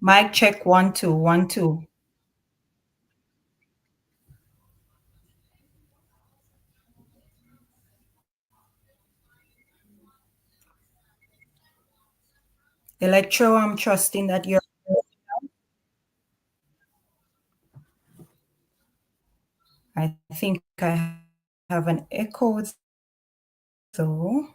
Mic check 1 2 1 2. Electro, I'm trusting that you're. I think I have an echo though.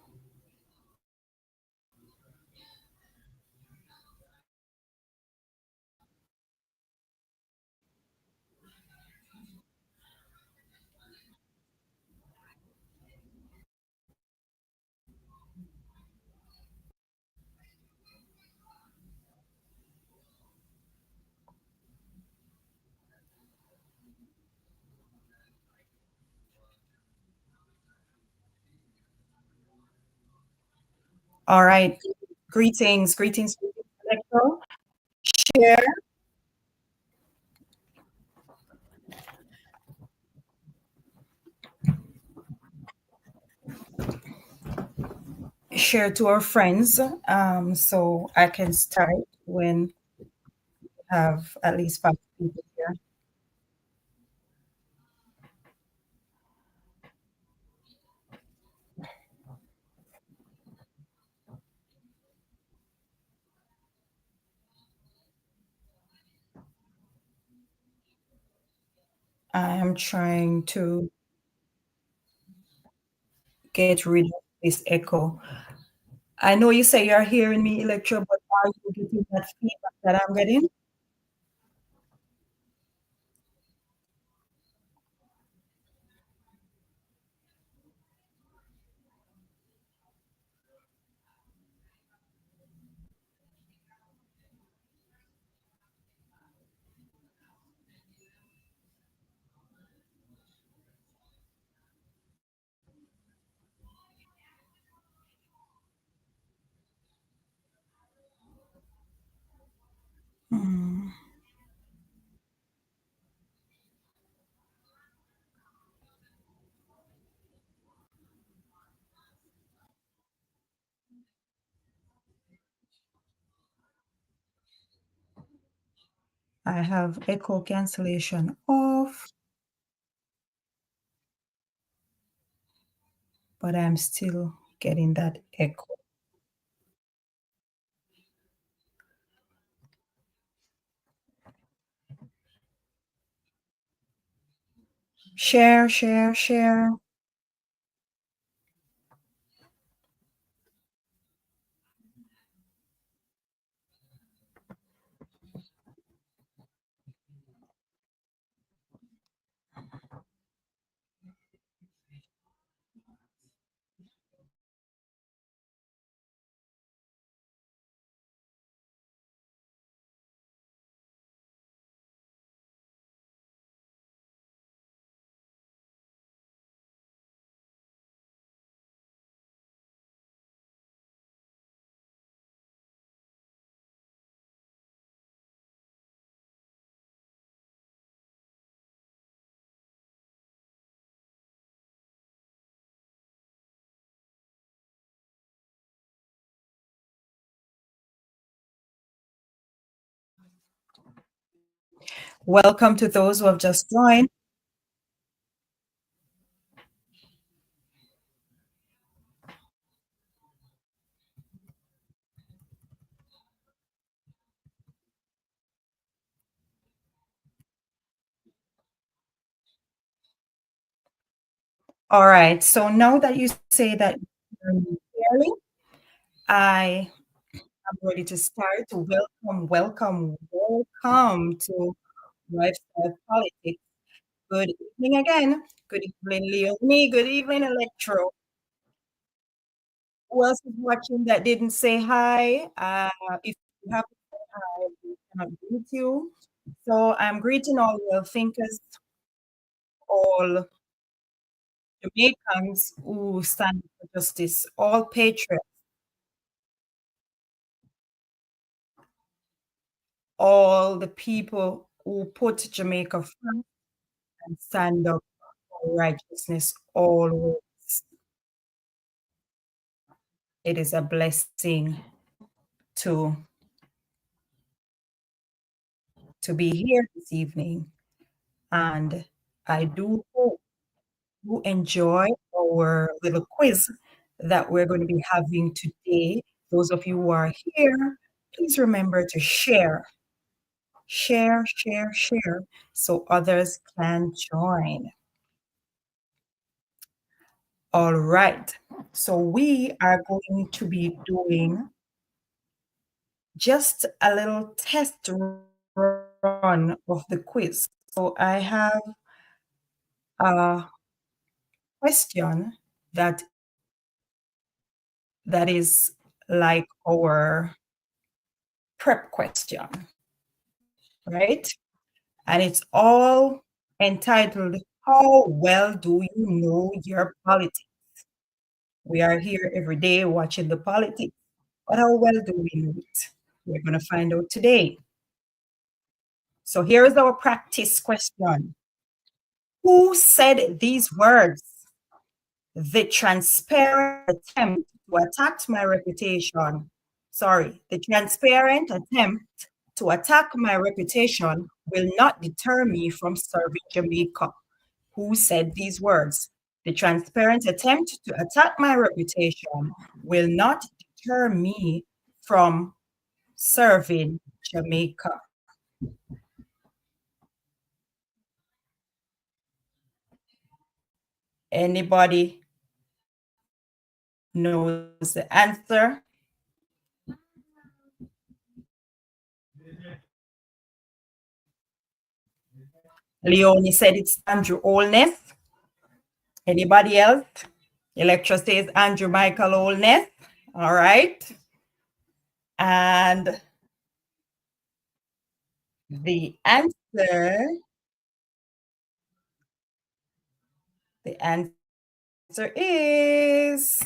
All right. Greetings, greetings, greetings, Electro. Share, share to our friends, so I can start when we have at least 5 people here. I am trying to get rid of this echo. I know you say you're hearing me, Electro, but are you getting that feedback that I'm getting? Hmm. I have echo cancellation off, but I'm still getting that echo. Share, share, share. Welcome to those who have just joined. All right. So now that you say that you're me clearly, I am ready to start. Welcome, welcome, welcome to Lifestyle Politics. Good evening again. Good evening, Leonie. Good evening, Electro. Who else is watching that didn't say hi? If you have to say hi, we cannot greet you. So I'm greeting all well thinkers, all Jamaicans who stand for justice, all patriots, all the people who put Jamaica first and stand up for righteousness always. It is a blessing to to be here this evening. And I do hope you enjoy our little quiz that we're going to be having today. Those of you who are here, please remember to share, so others can join. All right. So we are going to be doing just a little test run of the quiz. So I have a question that is like our prep question, right? And it's all entitled, How Well Do You Know Your Politics? We are here every day watching the politics, but how well do we know it? We're going to find out today. So here is our practice question. Who said these words? The transparent attempt to attack my reputation. Sorry, the transparent attempt to attack my reputation will not deter me from serving Jamaica. Who said these words? The transparent attempt to attack my reputation will not deter me from serving Jamaica. Anybody knows the answer? Leonie said it's Andrew Holness. Anybody else? Electra says Andrew Michael Holness. All right. And the answer is,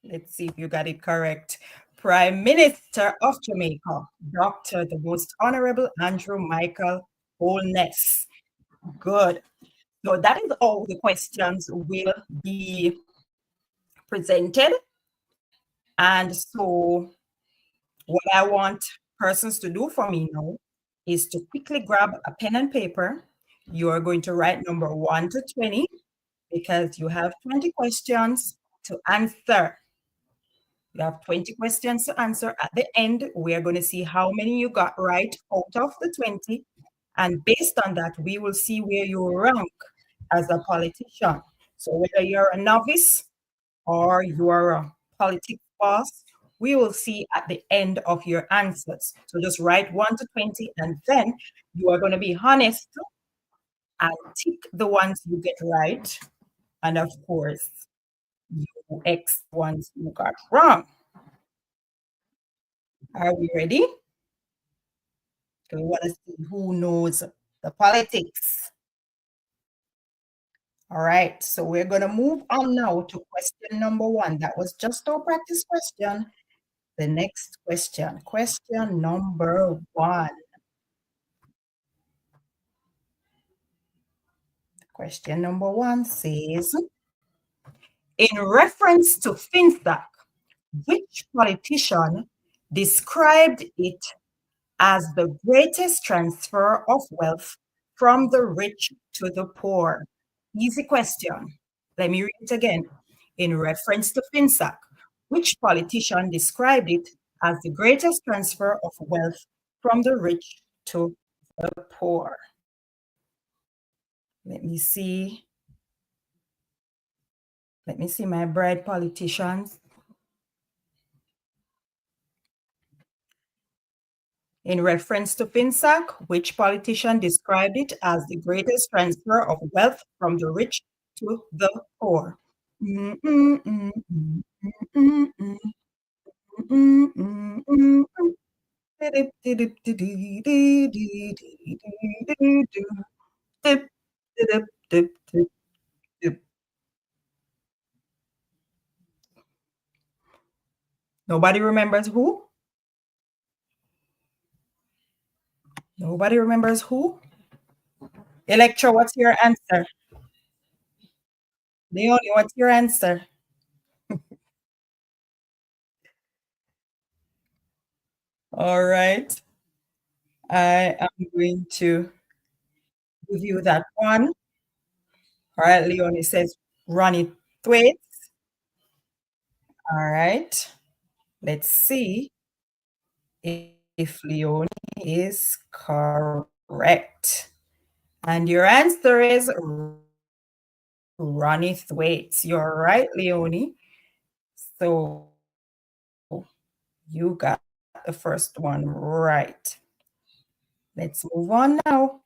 let's see if you got it correct. Prime Minister of Jamaica, Dr. the Most Honorable Andrew Michael Holness. Good. So that is all the questions will be presented. And so what I want persons to do for me now is to quickly grab a pen and paper. You are going to write number 1 to 20 because you have 20 questions to answer. You have 20 questions to answer. At the end, we are going to see how many you got right out of the 20. And based on that, we will see where you rank as a politician. So whether you're a novice or you are a politics boss, we will see at the end of your answers. So just write 1 to 20, and then you are going to be honest and tick the ones you get right. And of course, you X ones you got wrong. Are we ready? We want to see who knows the politics. All right, so we're going to move on now to question number 1. That was just our practice question. The next question, question number 1. Question number 1 says, in reference to FinStack, which politician described it as the greatest transfer of wealth from the rich to the poor? Easy question. Let me read it again. In reference to FinStack, which politician described it as the greatest transfer of wealth from the rich to the poor? Let me see. Let me see my bright politicians. In reference to FinSac, which politician described it as the greatest transfer of wealth from the rich to the poor? Nobody remembers who? Nobody remembers who? Electra, what's your answer? Leonie, what's your answer? All right. I am going to give you that one. All right, Leonie says Ronnie Thwaites. All right, let's see if Leonie is correct. And your answer is Ronnie Thwaites. You're right, Leonie. So you got the first one right. Let's move on now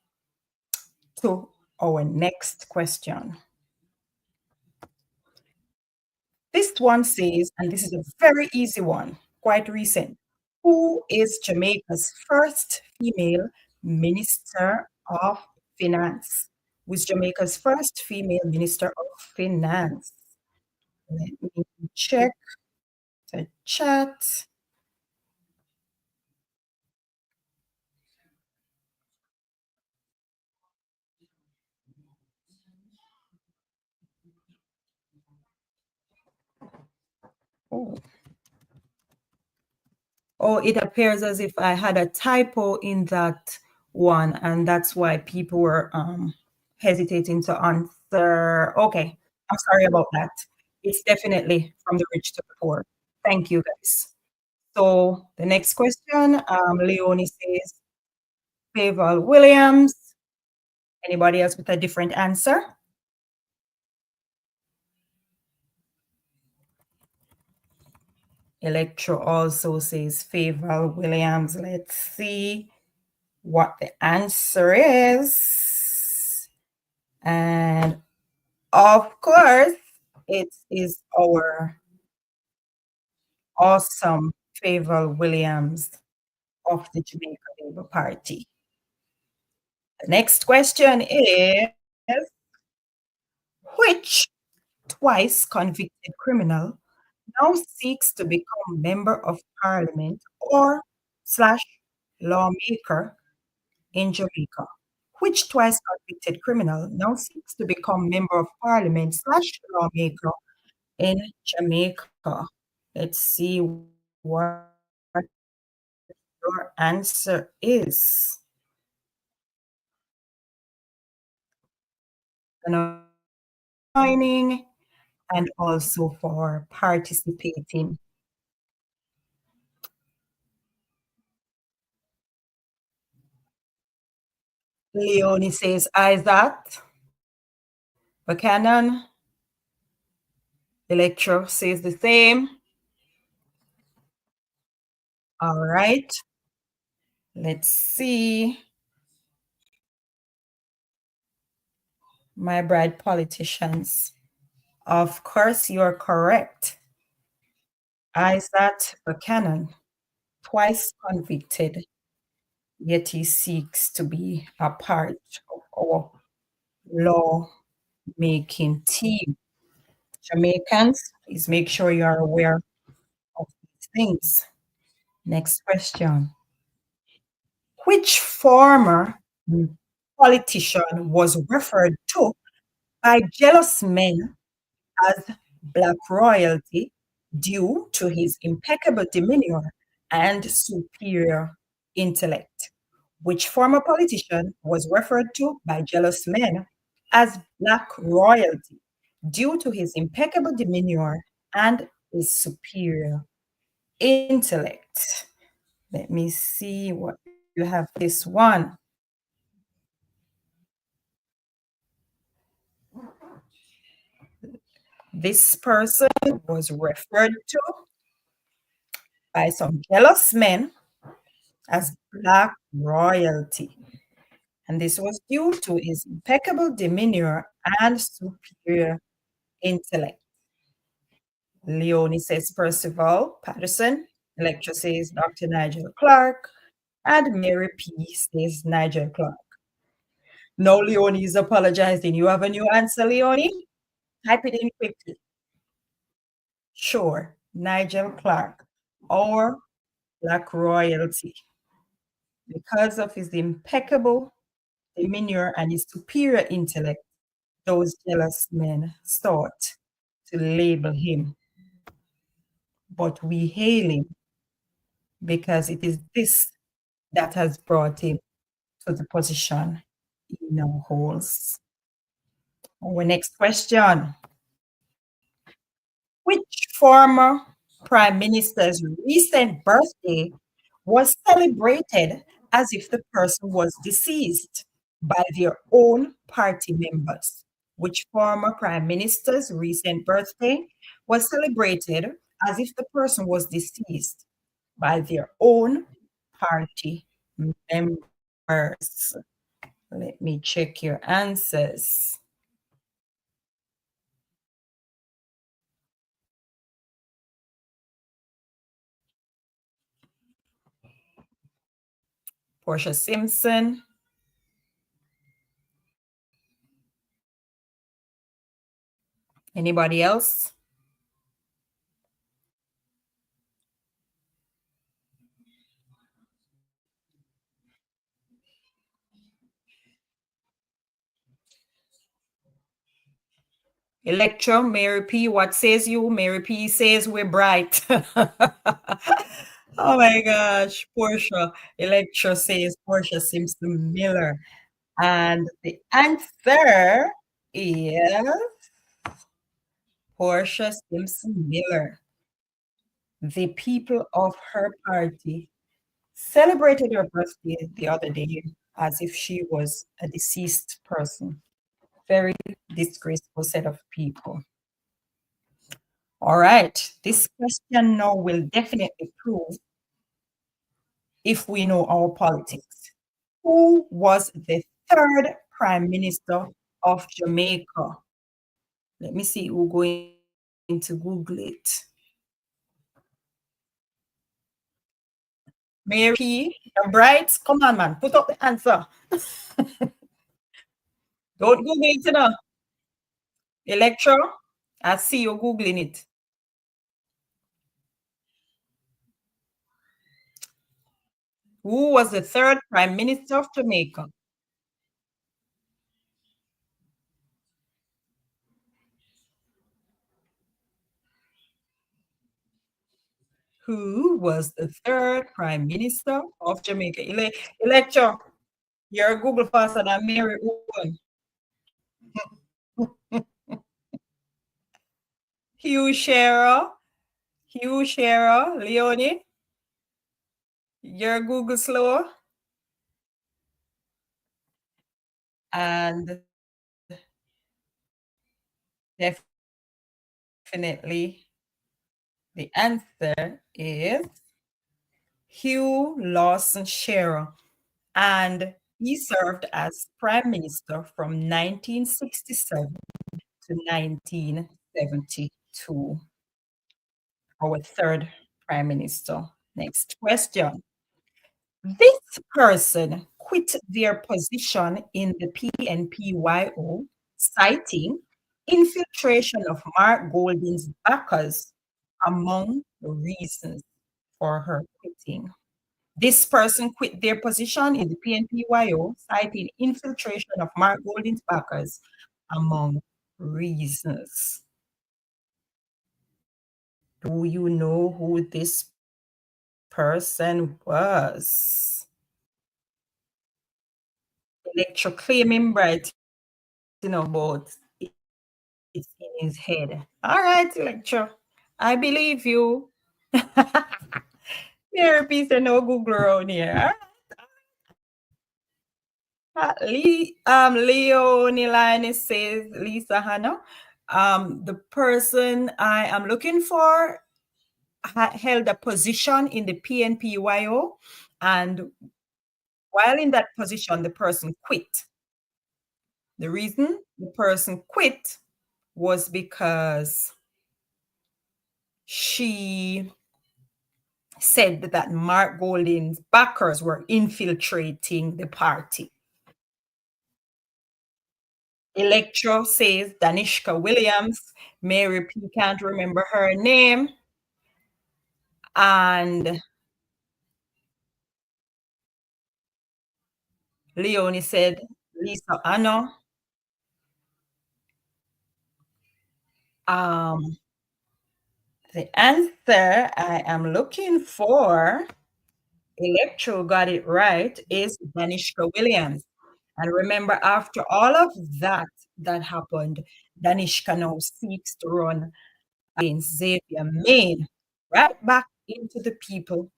to our next question. This one says, and this is a very easy one, quite recent. Who is Jamaica's first female Minister of Finance? Who is Jamaica's first female Minister of Finance? Let me check the chat. Oh. Oh, it appears as if I had a typo in that one, and that's why people were hesitating to answer. Okay, I'm sorry about that. It's definitely from the rich to the poor. Thank you, guys. So the next question, Leonie says, Favor Williams. Anybody else with a different answer? Electro also says Favor Williams. Let's see what the answer is. And of course, it is our awesome Favor Williams of the Jamaica Labour Party. The next question is, which twice convicted criminal now seeks to become member of parliament or slash lawmaker in Jamaica? Which twice convicted criminal now seeks to become member of parliament slash lawmaker in Jamaica? Let's see what your answer is. And joining and also for participating. Leonie says Isaac. Buchanan. Electro says the same. All right. Let's see. My bride politicians. Of course, you're correct. Isaac Buchanan, twice convicted, yet he seeks to be a part of our law-making team. Jamaicans, please make sure you are aware of these things. Next question. Which former politician was referred to by jealous men as Black royalty due to his impeccable demeanor and superior intellect? Which former politician was referred to by jealous men as Black royalty due to his impeccable demeanor and his superior intellect? Let me see what you have this one. This person was referred to by some jealous men as Black royalty. And this was due to his impeccable demeanor and superior intellect. Leonie says Percival Patterson. Electra says Dr. Nigel Clark. And Mary P says Nigel Clark. No, Leonie is apologizing. You have a new answer, Leonie? Type it in quickly. Sure, Nigel Clark or Black royalty. Because of his impeccable demeanor and his superior intellect, those jealous men sought to label him. But we hail him because it is this that has brought him to the position he now holds. Our next question. Which former prime minister's recent birthday was celebrated as if the person was deceased by their own party members? Which former prime minister's recent birthday was celebrated as if the person was deceased by their own party members? Let me check your answers. Portia Simpson. Anybody else? Electro, Mary P. What says you? Mary P says we're bright. Oh my gosh, Portia. Electro says Portia Simpson Miller. And the answer is Portia Simpson Miller. The people of her party celebrated her birthday the other day as if she was a deceased person. Very disgraceful set of people. All right, this question now will definitely prove if we know our politics. Who was the third prime minister of Jamaica? Let me see who's going to Google it. Mary P. Bright, come on, man, put up the answer. Don't Google it, you know. Electro, I see you Googling it. Who was the third prime minister of Jamaica? Who was the third prime minister of Jamaica? Electro, you're Google faster than Mary Owen. Hugh Shearer, Hugh Shearer, Leonie, you're Google slow. And definitely the answer is Hugh Lawson Shearer. And he served as prime minister from 1967 to 1972. Our third prime minister. Next question. This person quit their position in the PNPYO, citing infiltration of Mark Golding's backers among the reasons for her quitting. This person quit their position in the PNPYO, citing infiltration of Mark Golding's backers among reasons. Do you know who this person was? Electro claiming bright, but it's in his head. All right, Electro, I believe you. Therapy said no Google around here. Leonie says Lisa Hannah. The person I am looking for held a position in the PNPYO, and while in that position, the person quit. The reason the person quit was because she said that Mark Golding's backers were infiltrating the party. Electro says Danishka Williams. Mary P can't remember her name. And Leonie said Lisa Anno. The answer I am looking for Electro got it right, is Danishka Williams. And remember, after all of that happened, Danishka now seeks to run against Xavier Main, right back into the people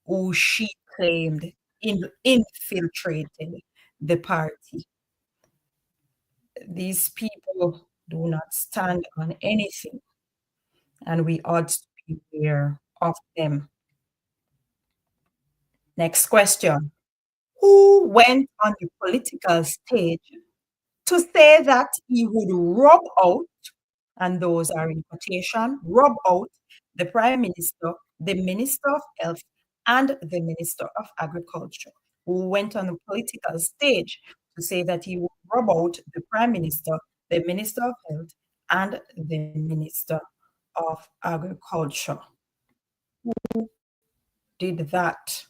who she claimed infiltrated the party. These people do not stand on anything, and we ought to be aware of them. Next question. Who went on the political stage to say that he would rub out, and those are in quotation, rub out the Prime Minister, the Minister of Health, and the Minister of Agriculture, who went on the political stage to say that he would rub out the Prime Minister, the Minister of Health, and the Minister of Agriculture. Who did that?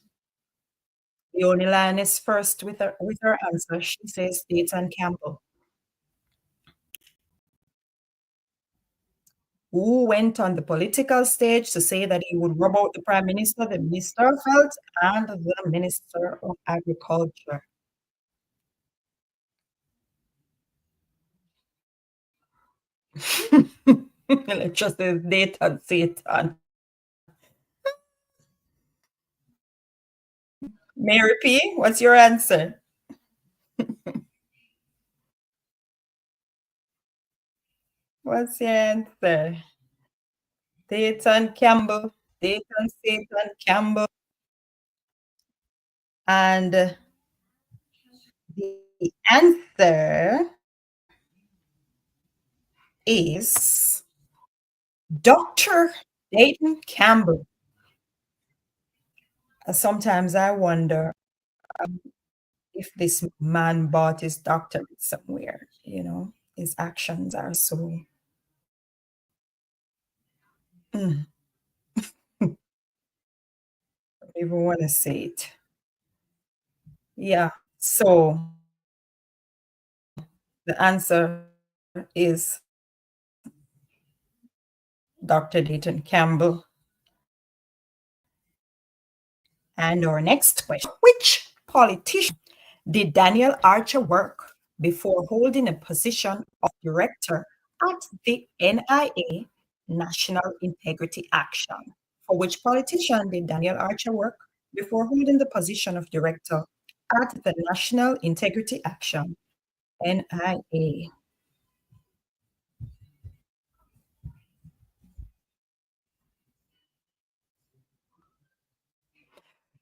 The only line is first with her answer. She says Dayton Campbell. Who went on the political stage to say that he would rub out the Prime Minister, the Minister of Health, and the Minister of Agriculture. Let's just say Dayton Satan. Mary P., what's your answer? What's your answer? Dayton Campbell, Dayton Satan Campbell, and the answer is Dr. Dayton Campbell. Sometimes I wonder if this man bought his doctorate somewhere, his actions are so. Mm, I don't even want to say it. Yeah. So the answer is Dr. Dayton Campbell. And our next question: which politician did Daniel Archer work before holding a position of director at the NIA, National Integrity Action? For which politician did Daniel Archer work before holding the position of director at the National Integrity Action, NIA?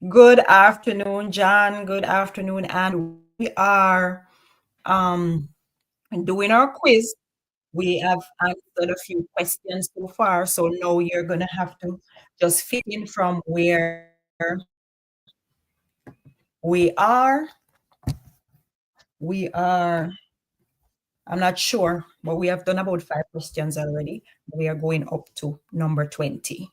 Good afternoon, John. Good afternoon. And we are um, doing our quiz. We have answered a few questions so far, so now you're going to have to just fit in from where we are. We are, I'm not sure, but we have done about 5 questions already. We are going up to number 20.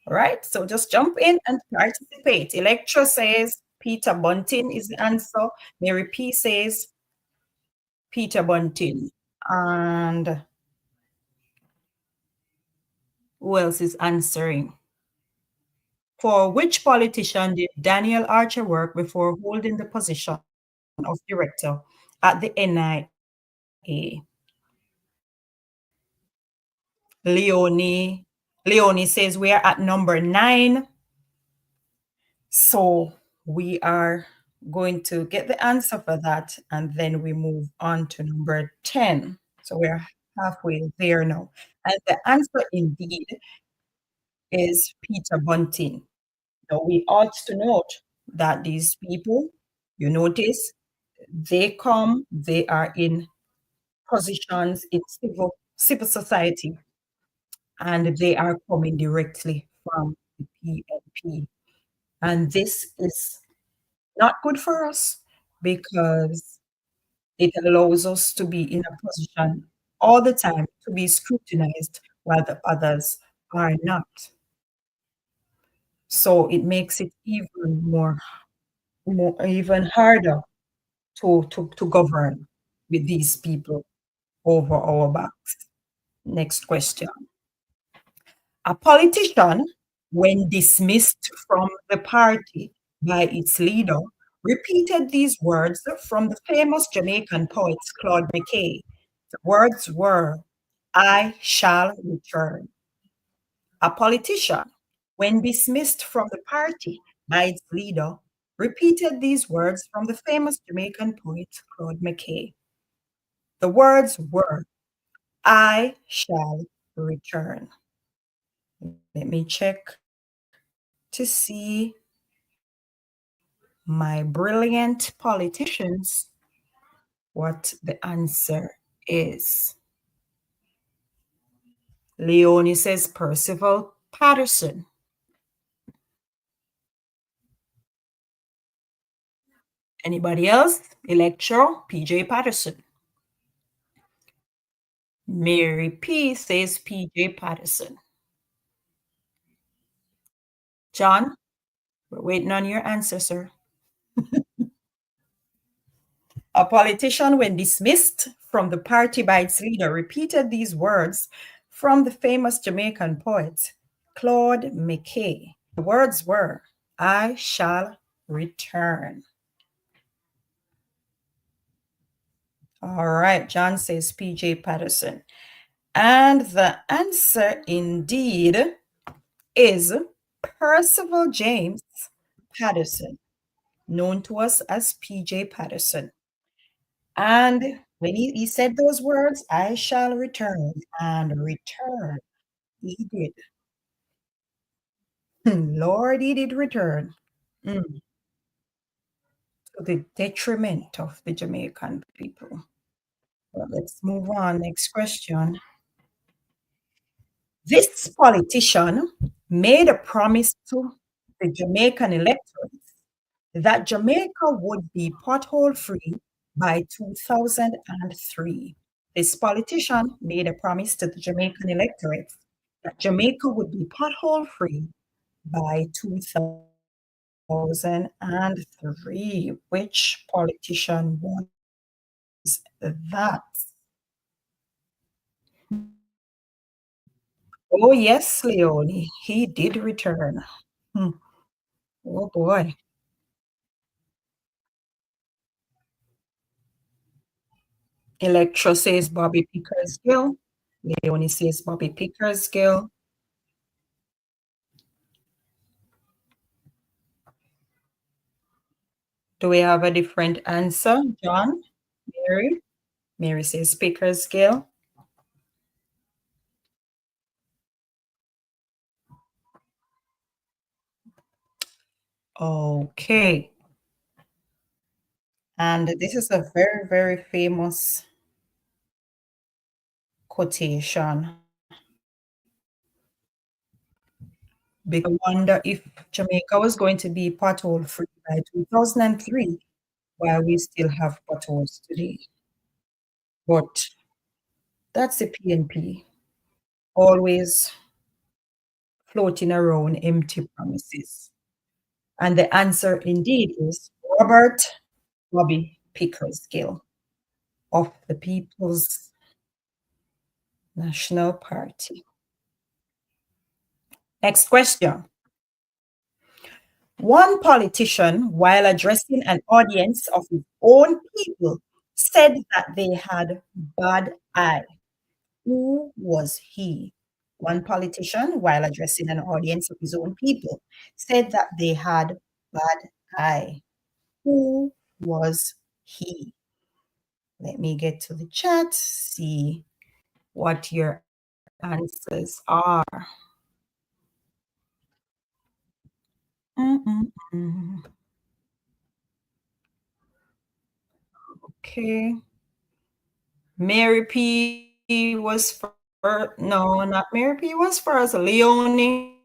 All right, so just jump in and participate. Electra says Peter Bunting is the answer. Mary P says Peter Bunting. And who else is answering? For which politician did Daniel Archer work before holding the position of director at the NIA? Leonie. Leonie says we are at number 9. So we are going to get the answer for that, and then we move on to number 10. So we're halfway there now. And the answer indeed is Peter Bunting. Now we ought to note that these people, you notice, they are in positions in civil society, and they are coming directly from the PNP. And this is not good for us because it allows us to be in a position all the time to be scrutinized while the others are not. So it makes it even even harder to govern with these people over our backs. Next question. A politician, when dismissed from the party, by its leader, repeated these words from the famous Jamaican poet Claude McKay. The words were, I shall return. A politician, when dismissed from the party by its leader, repeated these words from the famous Jamaican poet Claude McKay. The words were, I shall return. Let me check to see my brilliant politicians what the answer is. Leonie says Percival Patterson. Anybody else? Electro, PJ Patterson. Mary P says PJ Patterson. John, we're waiting on your answer, sir. A politician, when dismissed from the party by its leader, repeated these words from the famous Jamaican poet Claude McKay. The words were, I shall return. All right, John says PJ Patterson. And the answer indeed is Percival James Patterson, known to us as PJ Patterson. And when he said those words, I shall return and return, he did. Lord, he did return. Mm, to the detriment of the Jamaican people. Well, let's move on. Next question. This politician made a promise to the Jamaican electorate that Jamaica would be pothole free by 2003. This politician made a promise to the Jamaican electorate that Jamaica would be pothole free by 2003. Which politician was that? Oh, yes, Leonie, he did return. Hmm. Oh, boy. Electra says Bobby Pickersgill. Leonie says Bobby Pickersgill. Do we have a different answer? John? Mary? Mary says Pickersgill. Okay. And this is a very, very famous quotation. Because I wonder if Jamaica was going to be pothole free by 2003, while we still have potholes today. But that's the PNP, always floating around empty promises. And the answer indeed is Robert Bobby Pickersgill of the People's National Party. Next question. One politician, while addressing an audience of his own people, said that they had bad eye. Who was he? One politician, while addressing an audience of his own people, said that they had bad eye. Who was he? Let me get to the chat, see what your answers are. Mm-mm-mm. Okay. Mary P was first. No, not Mary P was first. Leonie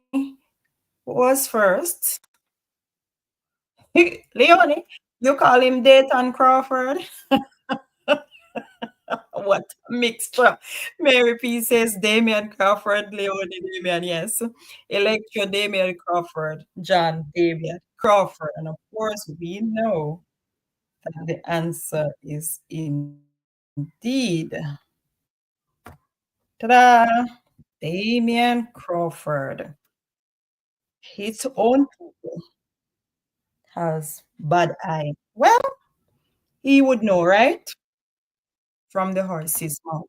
was first. Leonie, you call him Dayton Crawford? What a mixture. Mary P says Damian Crawford, Leonie Damian, yes. Electra Damian Crawford, John Damian Crawford. And of course, we know that the answer is indeed ta-da, Damian Crawford. His own people. has bad eye? Well, he would know, right? From the horse's mouth.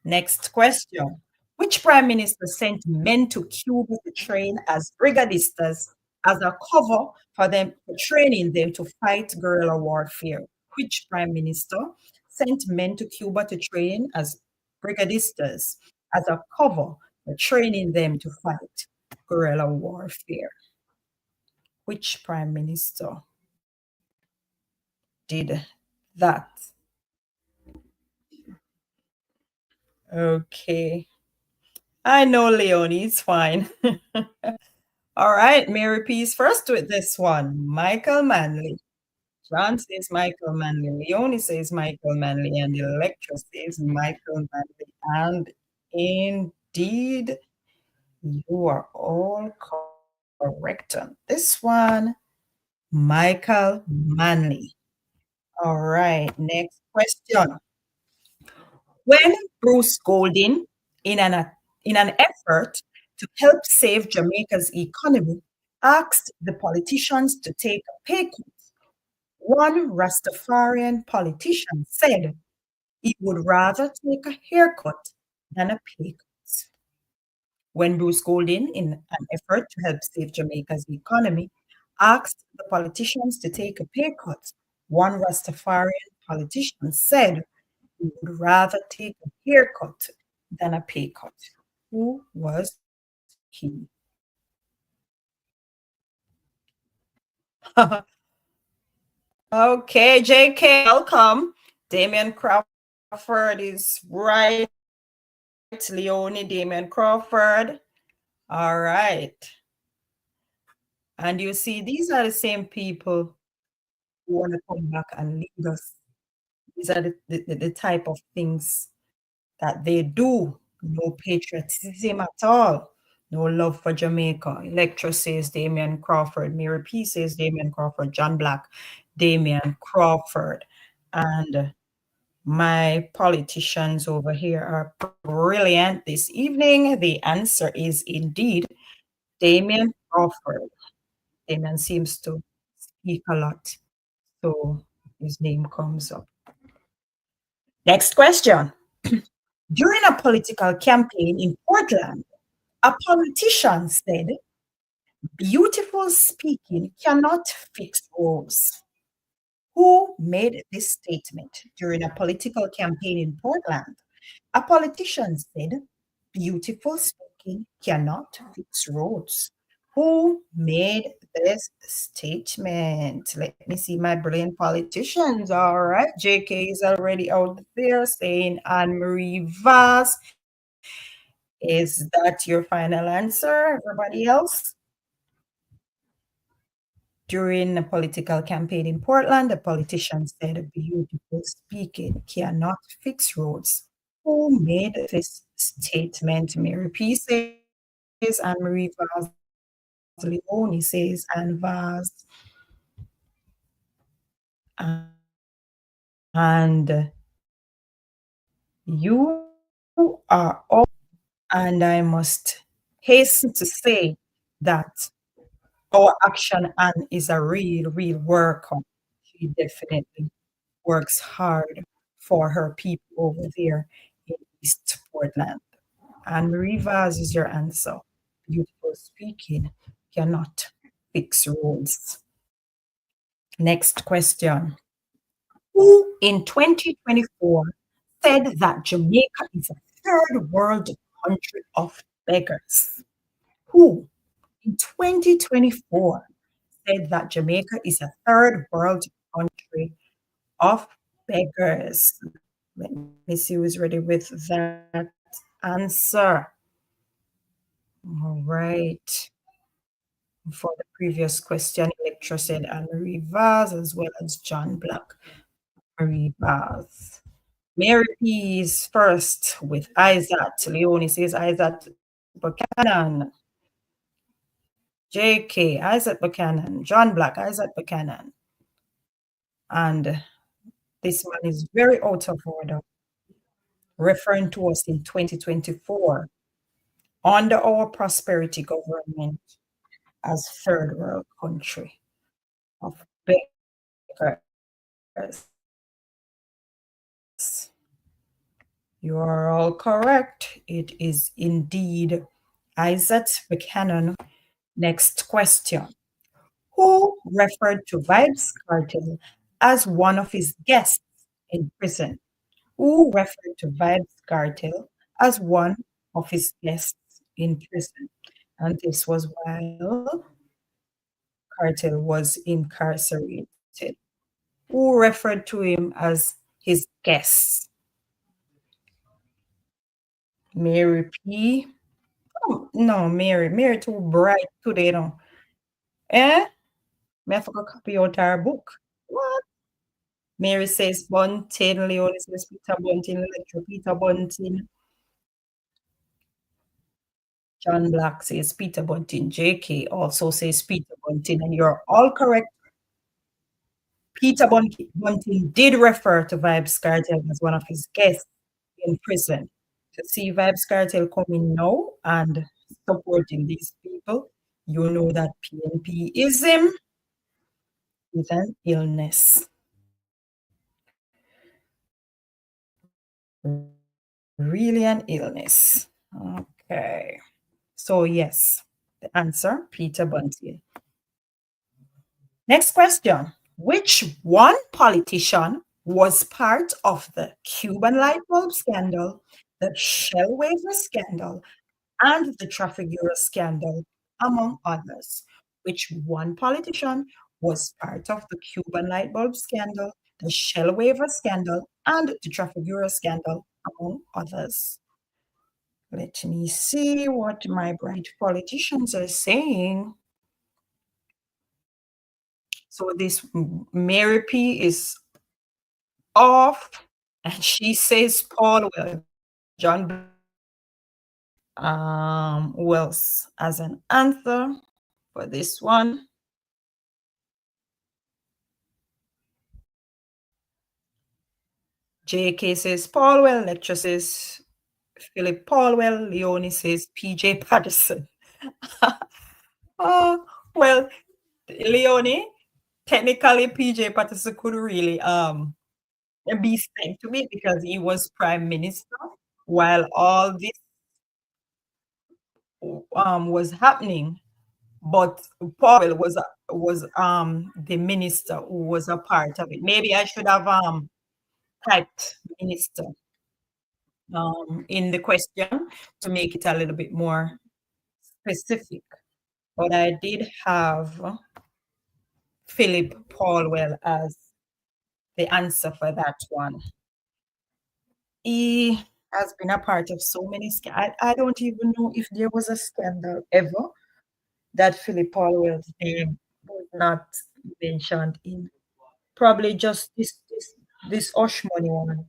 Next question. Which prime minister sent men to Cuba to train as brigadistas as a cover for them for training them to fight guerrilla warfare? Which prime minister sent men to Cuba to train as brigadistas as a cover for training them to fight guerrilla warfare? Which prime minister did that? Okay. I know, Leonie, it's fine. All right, Mary P's first with this one. Michael Manley. John says Michael Manley. Leonie says Michael Manley. And Electra says Michael Manley. And indeed, you are all correct on this one. Michael Manley. All right, next question. When Bruce Golding, in an effort to help save Jamaica's economy, asked the politicians to take a pay cut, one Rastafarian politician said he would rather take a haircut than a pay cut. When Bruce Golding, in an effort to help save Jamaica's economy, asked the politicians to take a pay cut, one Rastafarian politician said he would rather take a haircut than a pay cut. Who was he? Okay, JK, welcome. Damien Crawford is right. Leonie, Damien Crawford. All right. And you see, these are the same people who want to come back and lead us. These are the type of things that they do. No patriotism at all. No love for Jamaica. Electra says Damian Crawford. Mary P says Damian Crawford. John Black, Damian Crawford. And my politicians over here are brilliant this evening. The answer is indeed Damian Crawford. Damian seems to speak a lot, so his name comes up. Next question. During a political campaign in Portland, a politician said, beautiful speaking cannot fix roads. Who made this statement during a political campaign in Portland? A politician said, beautiful speaking cannot fix roads. Who made this statement? Let me see my brilliant politicians. All right. JK is already out there saying Anne Marie Vaz. Is that your final answer? Everybody else? During a political campaign in Portland, the politician said, beautiful speaking cannot fix roads. Who made this statement? Mary P says, Anne Marie Vaz. Leone says, Anne Vaz. And you are all, and I must hasten to say that our action Anne is a real worker. She definitely works hard for her people over there in East Portland. And Marie Vaz is your answer. Beautiful speaking cannot fix roads. Next question. Who in 2024 said that Jamaica is a third world country of beggars? Who in 2024 said that Jamaica is a third world country of beggars? Let me see who's ready with that answer. All right. For the previous question, Electra said Anne-Marie Vaz as well as John Black. Marie Vaz. Mary P is first with Isaac. Leonie says Isaac Buchanan. JK, Isaac Buchanan. John Black, Isaac Buchanan. And this man is very out of order, referring to us in 2024 under our prosperity government as third world country. You are all correct. It is indeed Isaac Buchanan. Next question. Who referred to Vibes Cartel as one of his guests in prison? Who referred to Vibes Cartel as one of his guests in prison? And this was while Cartel was incarcerated. Who referred to him as his guest? Mary P. Oh, no, Mary. Mary too bright today, no. Eh? Me I forgot copy out our book. What? Mary says Bunting, Leonie says Peter Bunting, Electro Peter Bunting, John Black says Peter Bunting, JK also says Peter Bunting, and you're all correct. Bunting did refer to Vibes Cartel as one of his guests in prison. To see Vibes Cartel coming now and supporting these people, you know that PNPism is an illness. Really an illness. Okay. So, yes, the answer Peter Bunting. Next question. Which one politician was part of the Cuban light bulb scandal, the Shell waiver scandal, and the Trafigura scandal, among others? Which one politician was part of the Cuban light bulb scandal, the Shell waiver scandal, and the Trafigura scandal, among others? Let me see what my bright politicians are saying. So this Mary P is off, and she says Paul Well, John. Who else as an answer for this one? JK says Paul Well, lecture says Philip Paulwell, Leonie says PJ Patterson. Oh, well, Leonie, technically PJ Patterson could really be sent to me because he was prime minister while all this was happening. But Paul was the minister who was a part of it. Maybe I should have typed minister in the question to make it a little bit more specific. But I did have Philip Paulwell as the answer for that one. He has been a part of so many I don't even know if there was a scandal ever that Philip Paulwell's name was not mentioned in. Probably just this Osh money one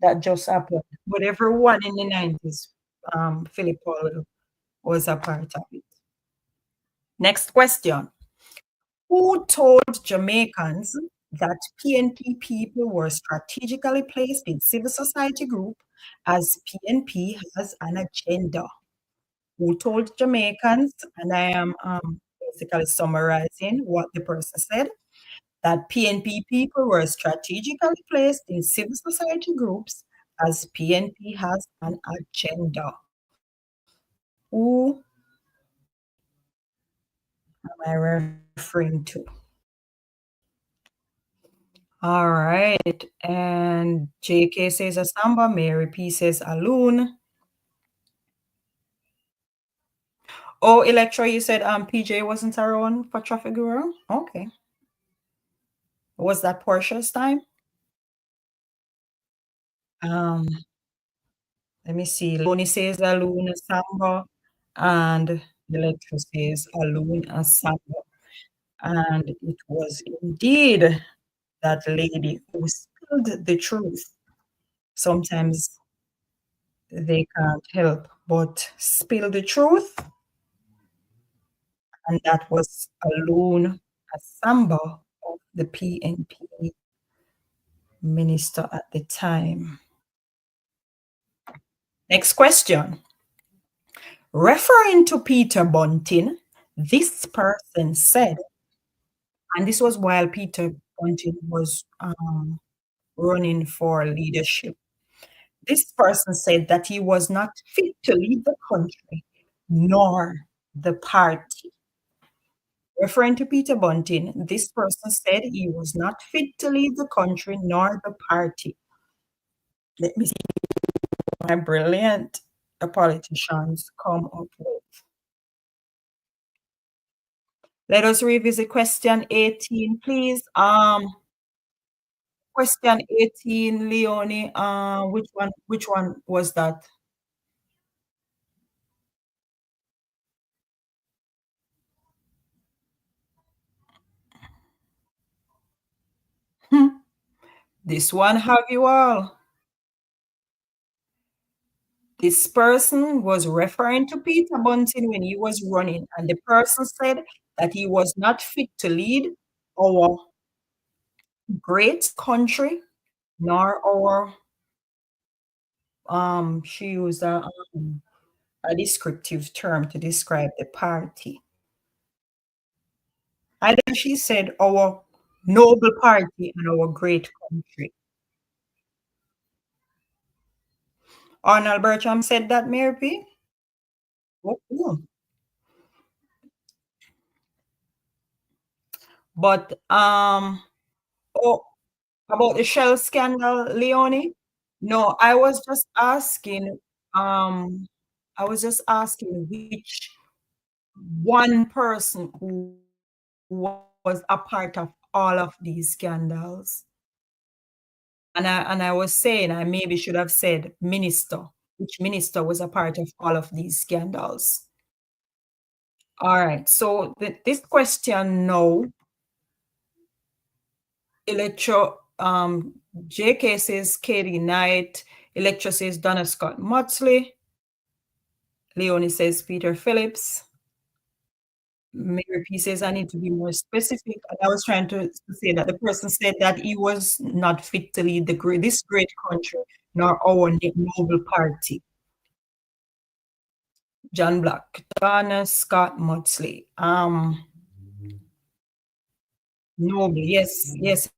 that just happened. But everyone in the 90s, Philip Paulwell was a part of it. Next question. Who told Jamaicans that PNP people were strategically placed in civil society group as PNP has an agenda? Who told Jamaicans, and I am basically summarizing what the person said, that PNP people were strategically placed in civil society groups as PNP has an agenda. Who am I referring to? All right. And JK says Asamba, Mary P says Alun. Oh, Electra, you said PJ wasn't around for Traffic Guru? Okay. Was that Portia's time? Um, let me see. Loni says Alun Asamba, and Electra says Alun Asamba. And it was indeed that lady who spilled the truth. Sometimes they can't help but spill the truth. And that was Alun Asamba of the PNP minister at the time. Next question. Referring to Peter Bunting, this person said, and this was while Peter Bunting was running for leadership. This person said that he was not fit to lead the country nor the party. Referring to Peter Bunting, this person said he was not fit to lead the country nor the party. Let me see what my brilliant politicians come up with. Let us revisit question 18, please. Question 18, Leonie. Which one was that? Hmm, this one have you all. This person was referring to Peter Bunting when he was running, and the person said that he was not fit to lead our great country, nor our she used a descriptive term to describe the party. Either she said our noble party and our great country. Arnold Bertram said that, Mary P. Oh, cool. But oh, about the Shell scandal, Leonie? No, um, I was just asking which one person who was a part of all of these scandals. And I was saying I maybe should have said minister, which minister was a part of all of these scandals. All right, so this question now, Electro, JK says Katie Knight, Electra says Donna Scott Motsley, Leonie says Peter Phillips, Mary P says I need to be more specific. And I was trying to say that the person said that he was not fit to lead this great country, nor our noble party. John Black, Donna Scott Motsley. Noble, yes, yes,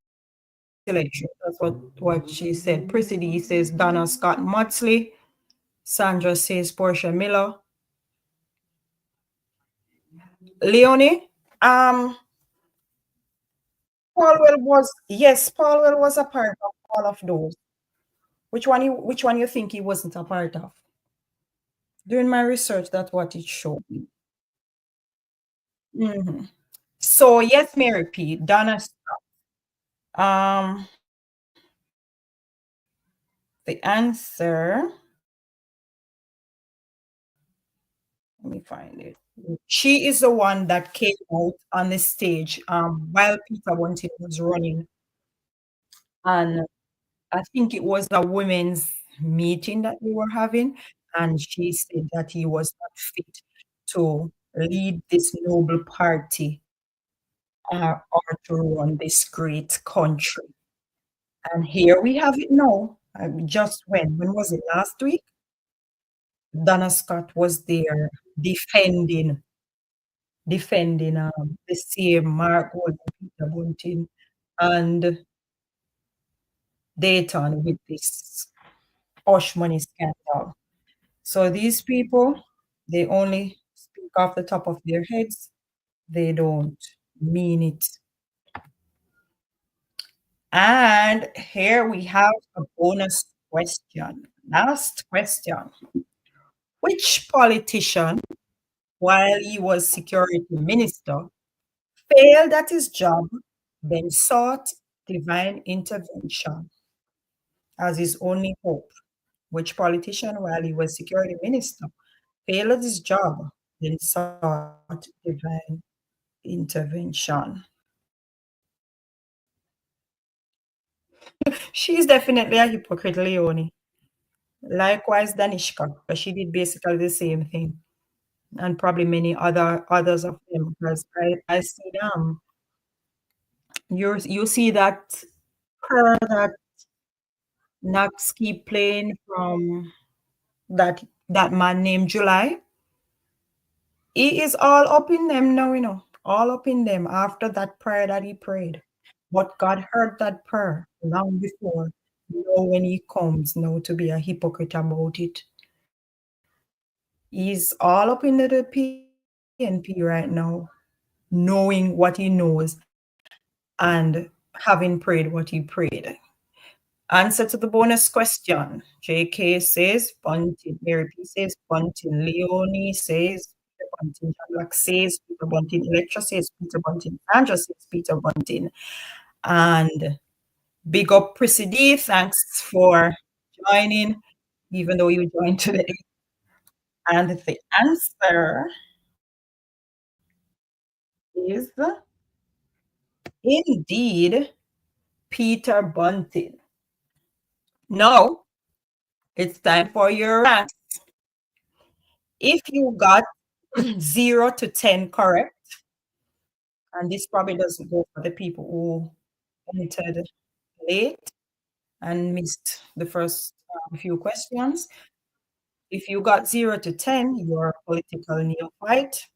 Electra. That's what she said. Prissy D says Donna Scott Motsley. Sandra says Portia Miller. Leonie, Paulwell was a part of all of those. Which one you think he wasn't a part of? During my research, that's what it showed me. Mhm. So yes, Mary P. Donna. Um, the answer. Let me find it. She is the one that came out on the stage while Peter Bunting was running, and I think it was a women's meeting that we were having, and she said that he was not fit to lead this noble party or to run this great country. And here we have it now. Just when was it? Last week? Donna Scott was there defending the same Mark Gold, Peter Bunting, and Dayton with this Hush Money scandal. So these people, they only speak off the top of their heads. They don't mean it. And here we have a bonus question. Last question. Which politician, while he was security minister, failed at his job, then sought divine intervention as his only hope? Which politician, while he was security minister, failed at his job, then sought divine intervention? She's definitely a hypocrite, Leonie. Likewise, Danishka, but she did basically the same thing, and probably many others of them. Because I see you see that her that Knox keep playing from that man named July. He is all up in them now, all up in them after that prayer that he prayed. But God heard that prayer long before. Know when He comes, now to be a hypocrite about it. He's all up into the PNP right now, knowing what he knows and having prayed what he prayed. Answer to the bonus question. JK says Bunting. Mary P says Bunting. Leonie says Peter Bunting. John Black says Peter Bunting. Electra says Peter Bunting. Sandra says Peter Bunting. And big up Prissy D. Thanks for joining, even though you joined today. And the answer is indeed Peter Bunting. Now it's time for your rank. If you got 0 to 10 correct, and this probably doesn't go for the people who entered late and missed the first few questions. If you got 0 to 10, you're a political neophyte.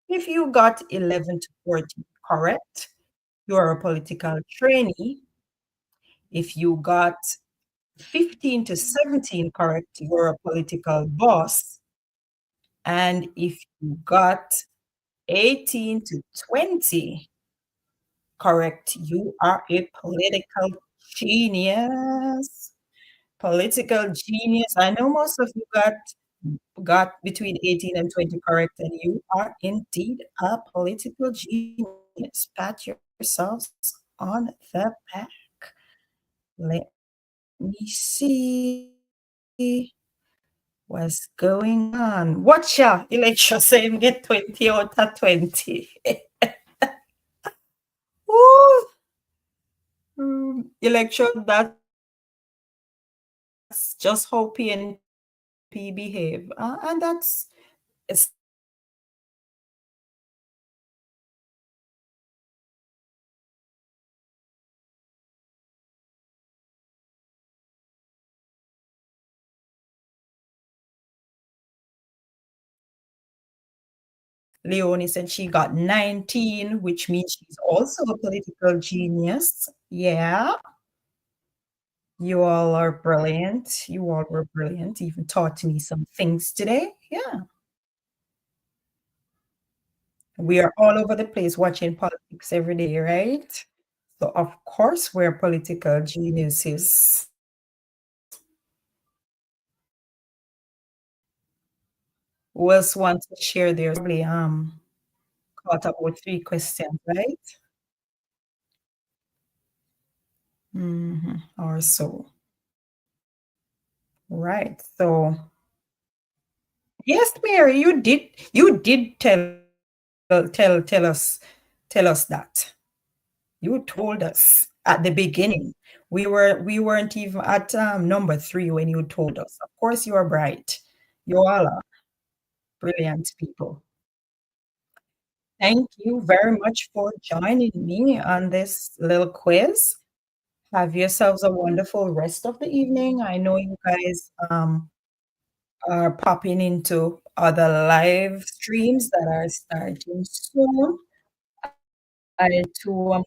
If you got 11 to 14 correct, you're a political trainee. If you got 15 to 17 correct, you're a political boss. And if you got 18 to 20 correct, you are a political genius. Political genius. I know most of you got between 18 and 20 correct, and you are indeed a political genius. Pat yourselves on the back. Let me see what's going on. Watch ya, Electra saying get 20 out of 20. Woo! Election, that's just how PNP behave. And that's it's Leonie said she got 19, which means she's also a political genius. Yeah, you all are brilliant. You all were brilliant. Even taught me some things today. Yeah, we are all over the place watching politics every day, right? So, of course, we're political geniuses. Who else wants to share theirs? Probably caught up with 3 questions, right? Or so. Right. So yes, Mary, you did tell us that. You told us at the beginning. We weren't even at number 3 when you told us. Of course you are bright. You all are brilliant people. Thank you very much for joining me on this little quiz. Have yourselves a wonderful rest of the evening. I know you guys are popping into other live streams that are starting soon. I too am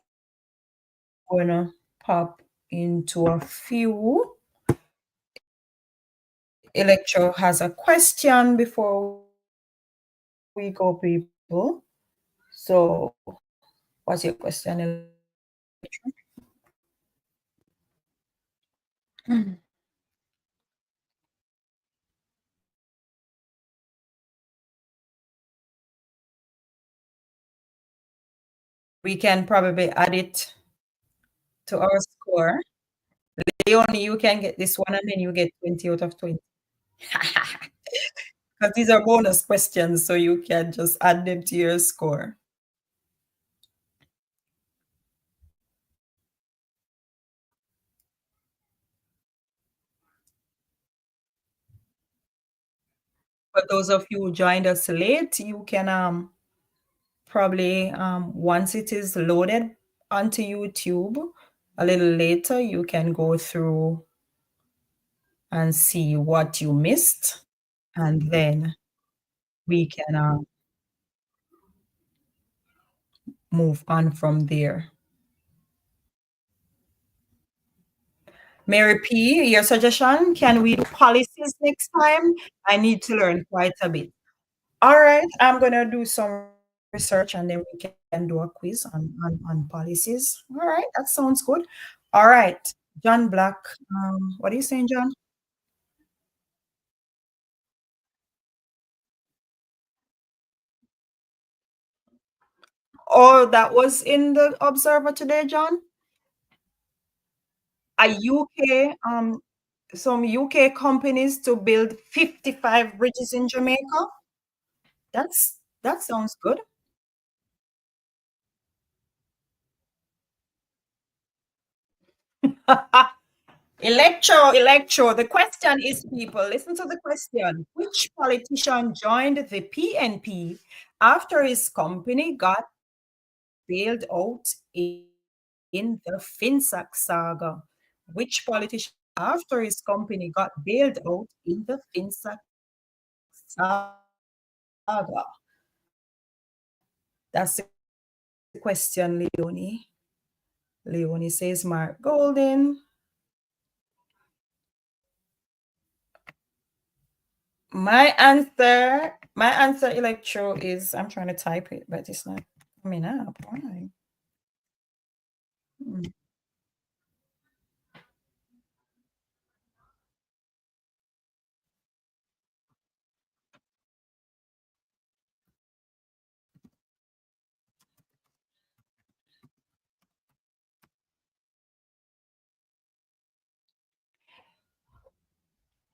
gonna pop into a few. Electro has a question before we go, people. So, what's your question, Electro? We can probably add it to our score. Leonie, you can get this one and then you get 20 out of 20. Because these are bonus questions, so you can just add them to your score. For those of you who joined us late, you can probably once it is loaded onto YouTube a little later, you can go through and see what you missed, and then we can move on from there. Mary P, your suggestion, can we do policies next time? I need to learn quite a bit. All right, I'm gonna do some research and then we can do a quiz on policies. All right, that sounds good. All right, John Black, what are you saying, John? Oh, that was in the Observer today, John? A UK, some UK companies to build 55 bridges in Jamaica. That sounds good. Electro. The question is, people, listen to the question. Which politician joined the PNP after his company got bailed out in the Finsack saga? Which politician after his company got bailed out in the Finsack saga? That's the question, Leonie. Leonie says Mark Golden. My answer, Electro, is I'm trying to type it, but it's not coming up. Why? Hmm.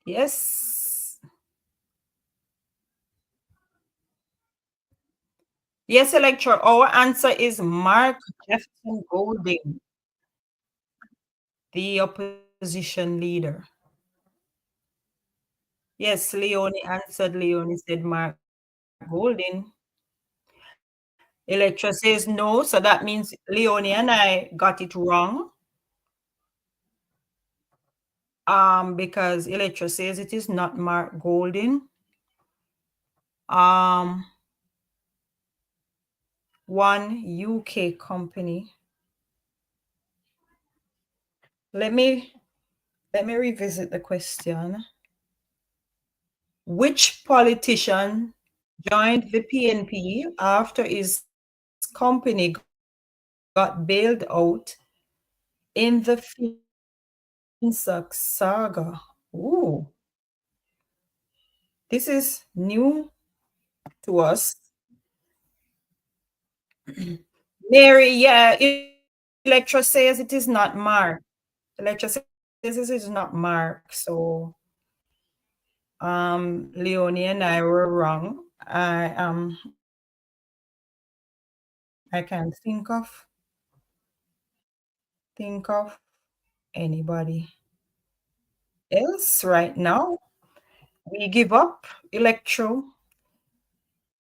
Yes. Yes, Electro. Our answer is Mark Jefferson Golding, the opposition leader. Yes, Leonie answered. Leonie said Mark Golding. Electra says no, so that means Leonie and I got it wrong. Because Electra says it is not Mark Golding. One UK company. Let me revisit the question. Which politician joined the PNP after his company got bailed out in the Finsack saga? Ooh, this is new to us. Mary, yeah, Electra says it is not Mark. Electra says this is not Mark. So Leonie and I were wrong. I can't think of anybody else right now. We give up. Electro,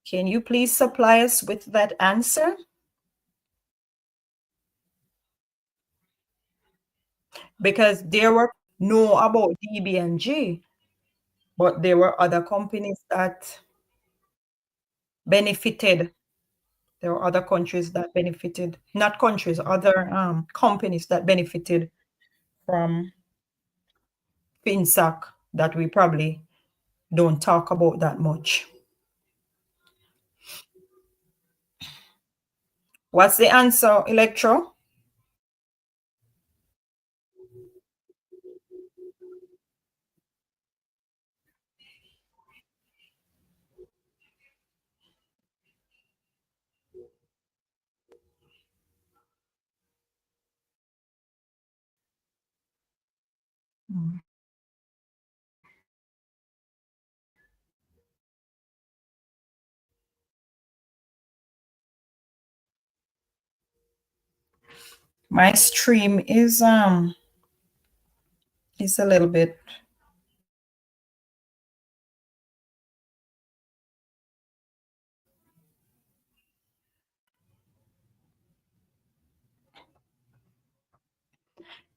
can you please supply us with that answer? Because there were know about DB&G, but there were other companies that benefited. There were other countries that benefited, not countries, other companies that benefited from FinSac that we probably don't talk about that much. What's the answer, Electro? Hmm. My stream is a little bit.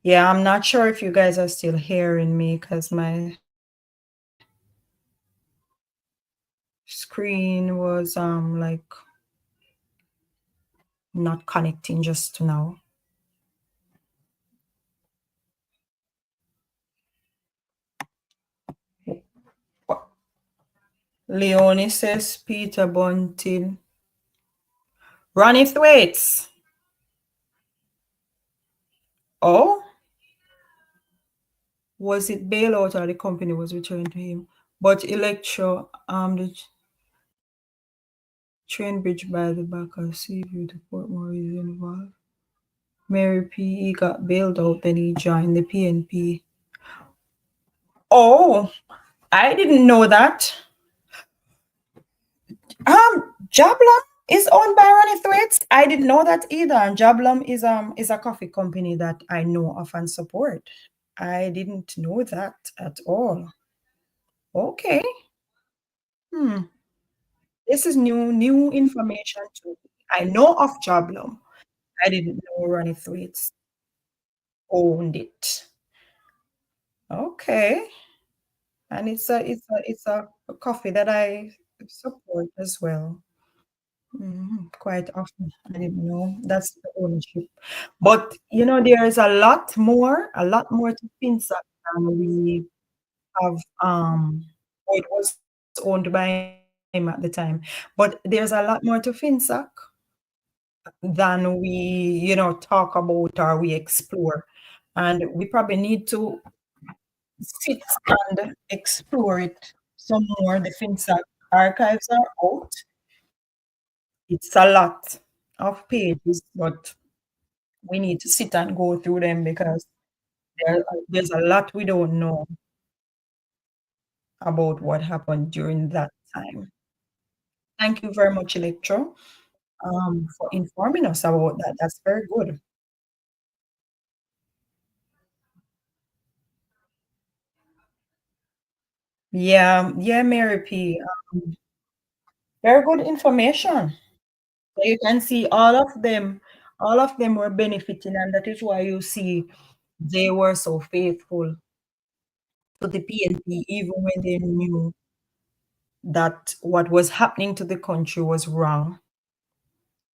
Yeah, I'm not sure if you guys are still hearing me because my screen was like not connecting just now. Leonie says Peter Bunting. Ronnie Thwaites. Oh, was it bailout or the company was returned to him? But Electro, the train bridge by the back of Seaview to Portmore is involved. Mary P. He got bailed out, then he joined the PNP. Oh, I didn't know that. Jablum is owned by Ronnie Thwaites. I didn't know that either. And Jablum is a coffee company that I know of and support. I didn't know that at all. Okay. Hmm. This is new information to me. I know of Jablum. I didn't know Ronnie Thwaites owned it. Okay. And it's a coffee that I support as well. Quite often. I didn't know that's the ownership. But there is a lot more to Finsac than we have. It was owned by him at the time. But there's a lot more to Finsac than we talk about or we explore. And we probably need to sit and explore it some more. The Finsac archives are out. It's a lot of pages, but we need to sit and go through them because there's a lot we don't know about what happened during that time. Thank you very much, Electro, for informing us about that. That's very good. Yeah, yeah, Mary P. Very good information. So you can see all of them were benefiting, and that is why you see they were so faithful to the PNP, even when they knew that what was happening to the country was wrong.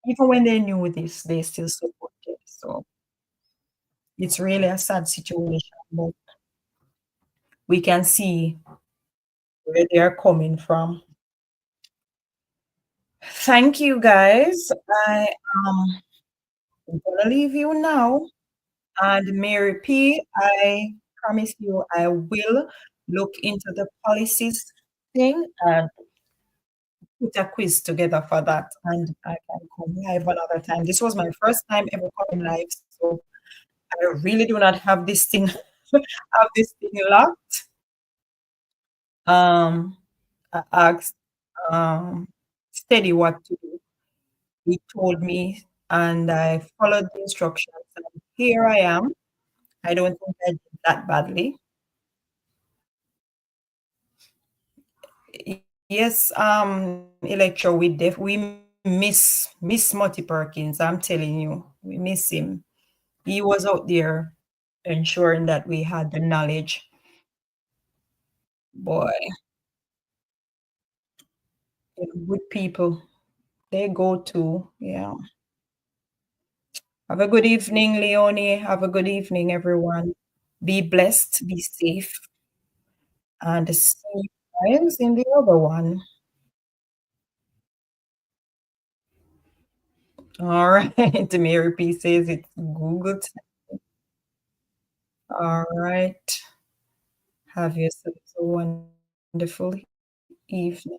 Even when they knew this, they still supported. So it's really a sad situation, but we can see where they are coming from. Thank you, guys. I am gonna leave you now. And Mary P, I promise you I will look into the policies thing and put a quiz together for that, and I can come live another time. This was my first time ever coming live, so I really do not have this thing have this thing locked. I asked Steady what to do. He told me, and I followed the instructions. And here I am. I don't think I did that badly. Yes, Electro, we miss Mutty Perkins. I'm telling you, we miss him. He was out there ensuring that we had the knowledge. Boy, good people. They go to, yeah. Have a good evening, Leonie. Have a good evening, everyone. Be blessed, be safe, and see you guys in the other one. All right. Mary P says it's Google. All right. Have yourself a wonderful evening.